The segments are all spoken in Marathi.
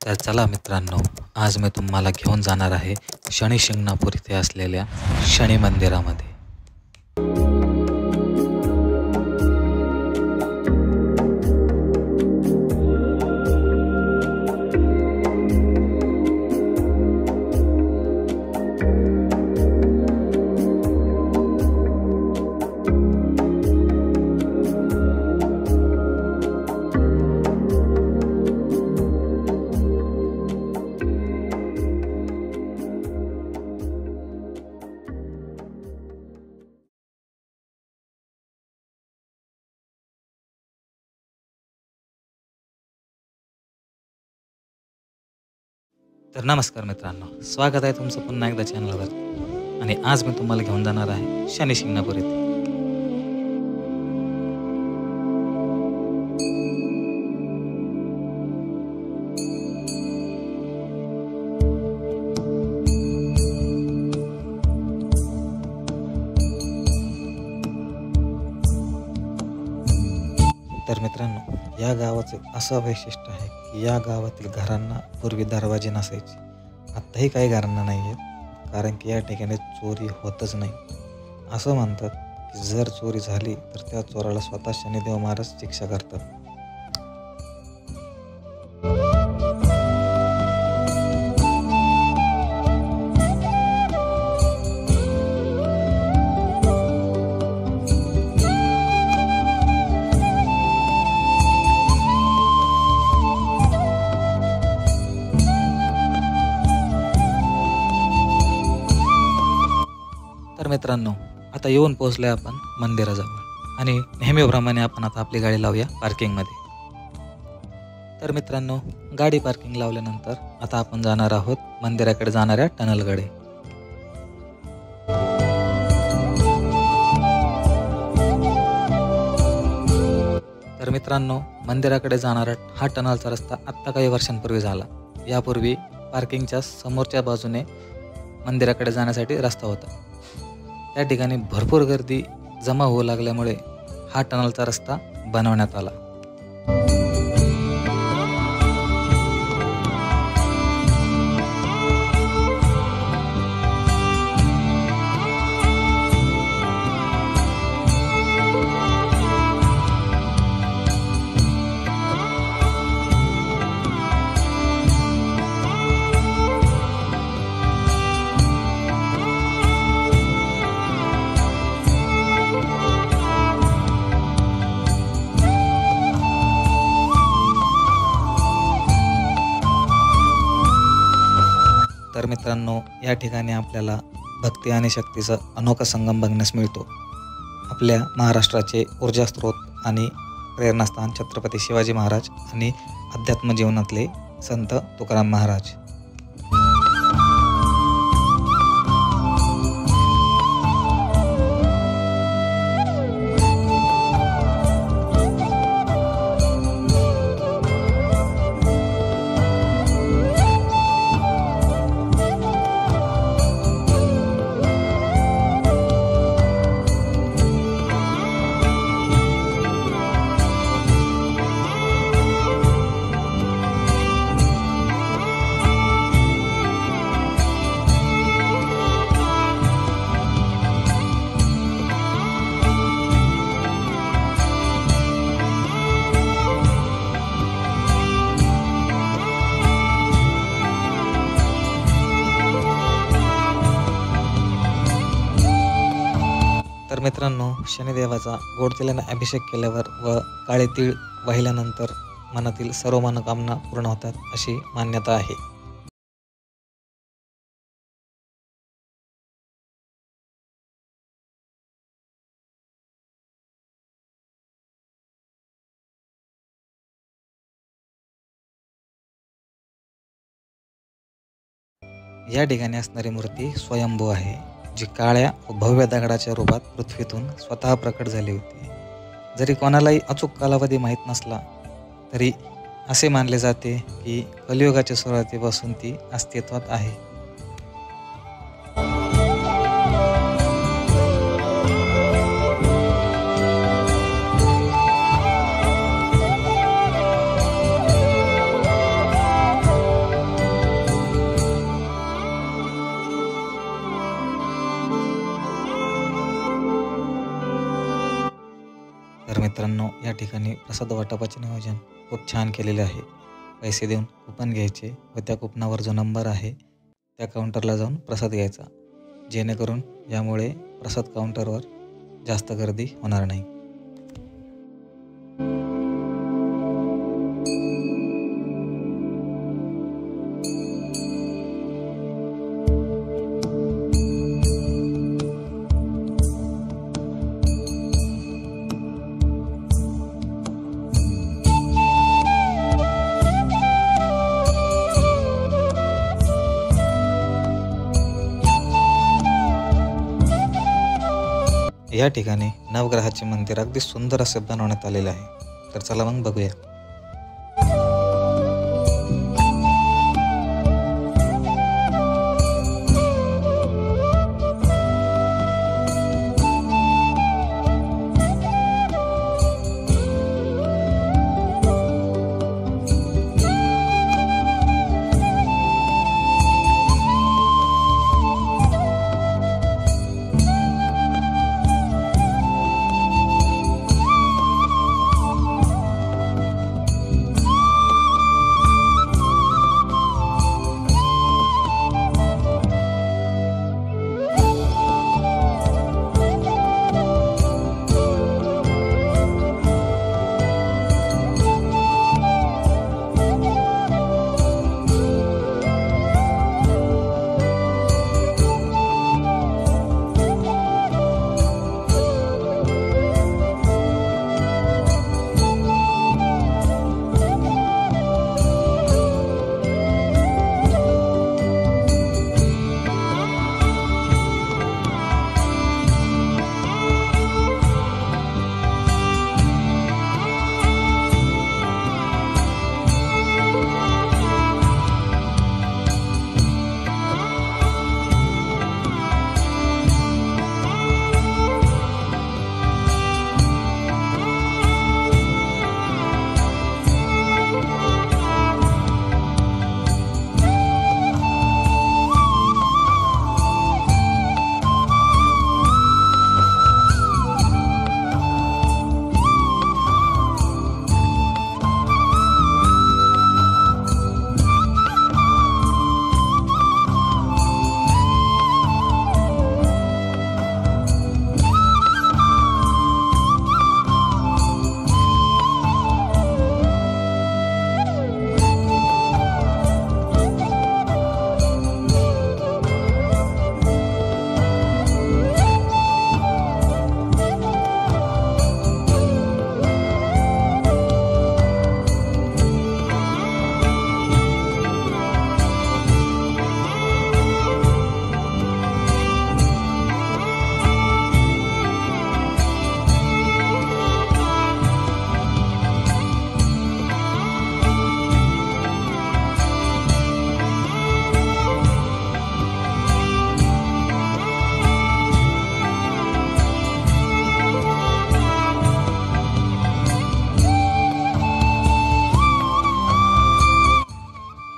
तर चला मित्रांनो, आज मी तुम्हाला घेऊन जाणार आहे शनी शिंगणापूर इथे असलेल्या शनी मंदिरामध्ये. तर नमस्कार मित्रांनो, स्वागत आहे तुमचं पुन्हा एकदा चॅनलवर. आणि आज मी तुम्हाला घेऊन जाणार आहे शनी शिंगणापूर इथे. तर मित्रांनो, या गावाचे असं वैशिष्ट्य आहे की या गावातील घरांना पूर्वी दरवाजे नसायचे. आत्ताही काही घरांना नाही आहेत, कारण की या ठिकाणी चोरी होतच नाही. असं म्हणतात की जर चोरी झाली तर त्या चोराला स्वतः शनिदेव महाराज शिक्षा करतात. तर मित्रांनो, आता येऊन पोहोचलोय आपण मंदिराजवळ आणि नेहमीप्रमाणे आपण आता आपली गाडी लावूया पार्किंगमध्ये. तर मित्रांनो, गाडी पार्किंग लावल्यानंतर आता आपण जाणार आहोत मंदिराकडे जाणाऱ्या टनलकडे. तर मित्रांनो, मंदिराकडे जाणारा हा टनलचा रस्ता आत्ता काही वर्षांपूर्वी झाला. यापूर्वी पार्किंगच्या समोरच्या बाजूने मंदिराकडे जाण्यासाठी रस्ता होता. त्या ठिकाणी भरपूर गर्दी जमा होऊ लागल्यामुळे हा टनलचा रस्ता बनवण्यात आला. तर मित्रांनो, या ठिकाणी आपल्याला भक्ती आणि शक्तीचा अनोखा संगम बघण्यास मिळतो. आपल्या महाराष्ट्राचे ऊर्जा स्रोत आणि प्रेरणास्थान छत्रपती शिवाजी महाराज आणि अध्यात्म जीवनातले संत तुकाराम महाराज. तर मित्रांनो, शनिदेवाचा गोड तेलाने अभिषेक केल्यावर व काळे तीळ वाहिल्यानंतर मनातील सर्व मनोकामना पूर्ण होतात अशी मान्यता आहे. या ठिकाणी असणारी मूर्ती स्वयंभू आहे, जी काळ्या व भव्य दगडाच्या रूपात पृथ्वीतून स्वतः प्रकट झाली होती. जरी कोणालाही अचूक कालावधी माहीत नसला तरी असे मानले जाते की कलियुगाच्या सुरुवातीपासून ती अस्तित्वात आहे. मित्रांनो, या ठिकाणी प्रसाद वाटपाचे नियोजन खूप छान केलेले आहे. पैसे देऊन कुपन घ्यायचे व त्या कुपनावर जो नंबर आहे त्या काउंटरला जाऊन प्रसाद घ्यायचा, जेणेकरून यामुळे प्रसाद काउंटरवर जास्त गर्दी होणार नाही. या ठिकाणी नवग्रहाचे मंदिर अगदी सुंदर असे बनवण्यात आलेले आहे. तर चला मग बघूया.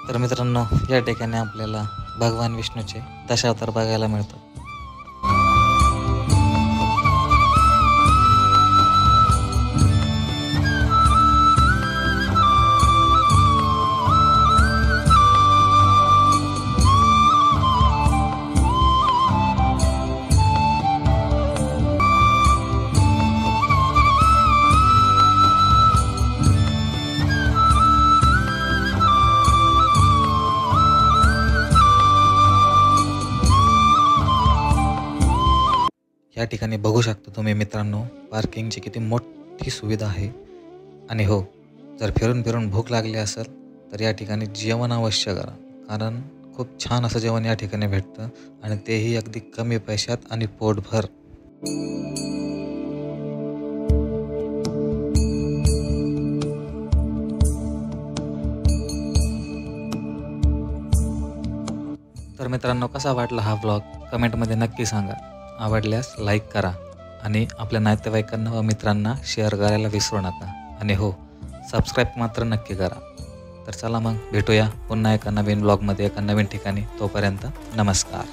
तर मित्रांनो, या ठिकाणी आपल्याला भगवान विष्णूचे दशावतार बघायला मिळतात. या ठिकाणी बघू शकता तुम्ही मित्रांनो, पार्किंगची किती मोठी सुविधा आहे. आणि हो, जर फिरून फिरून भूक लागली असेल तर या ठिकाणी जेवण अवश्य करा, कारण खूप छान असं जेवण या ठिकाणी भेटतं आणि तेही अगदी कमी पैशात आणि पोटभर. तर मित्रांनो, कसा वाटला हा व्लॉग कमेंटमध्ये नक्की सांगा. आवडल्यास लाईक करा आणि आपल्या नातेवाईकांना व मित्रांना शेअर करायला विसरू नका. आणि हो, सबस्क्राईब मात्र नक्की करा. तर चला मग भेटूया पुन्हा एका नवीन ब्लॉगमध्ये एका नवीन ठिकाणी. तोपर्यंत नमस्कार.